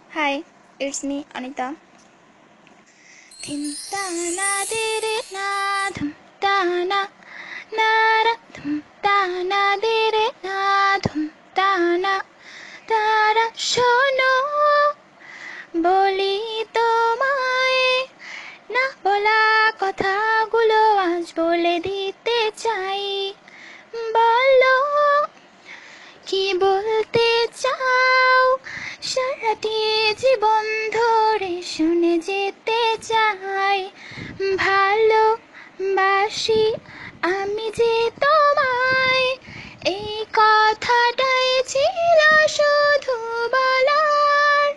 Hi, it's me, Anita. Dhim tana dere na dhum tana nara dhum tana dere na dhum tana tara শোনো বলি তোমায় না বলা কথাগুলো আজ বলে দিতে চাই বলো কি বলতে চাও সারাটি জীবন ধরে শুনে যেতে চাই ভালোবাসি আমি যে তোমায় এই কথাটাই ছিল শুধু বলার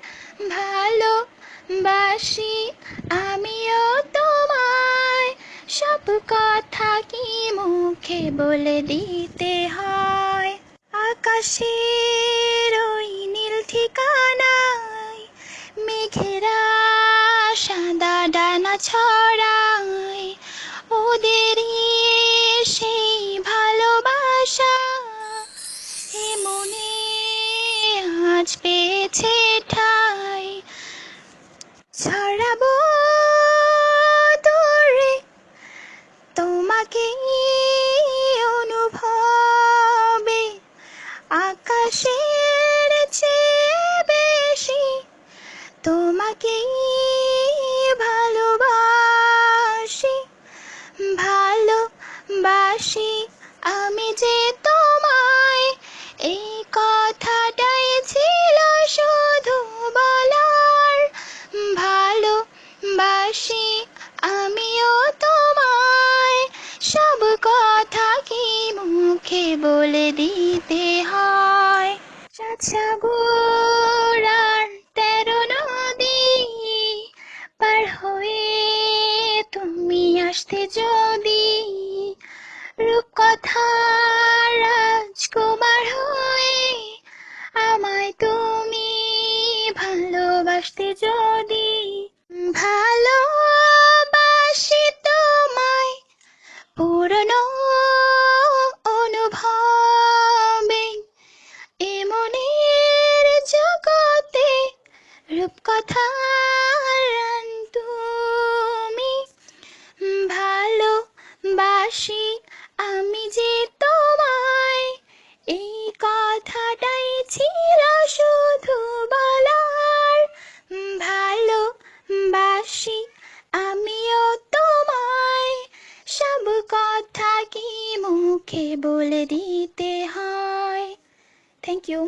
ভালোবাসি আমিও তোমায় সব কথা কি মুখে বলে দিতে হয় আকাশের ওই নীল ঠিকানায় মেঘেরা সাদা ডানা ছড়ায় ওদেরই সেই ভালোবাসা এ মনে আজ পেয়েছে ঠাই ছড়াবো দূরে তোমাকে অনুভবে আকাশের চেয়ে বেশি তোমাকে ভালোবাসি ভালোবাসি আমি যে তোমায় এই কথাটাই ছিল শুধু বলার ভালোবাসি আমিও তোমায় সব কথা কি মুখে বলে দিতে হয় চাচাগোড়ার 13 নদী পার হয়ে তুমি আসতে যদি রূপকথার রাজকুমার হয়ে আমায় তুমি ভালোবাসতে যদি ভালোবাসি তোমায় পুরনো অনুভবে এ মনের জগতে রূপকথার তুমি ভালোবাসি আমি যে তোমায় এই কথাটাই ছিল শুধু বলার ভালোবাসি আমিও তোমায় সব কথা কি মুখে বলে দিতে হয় থ্যাংক ইউ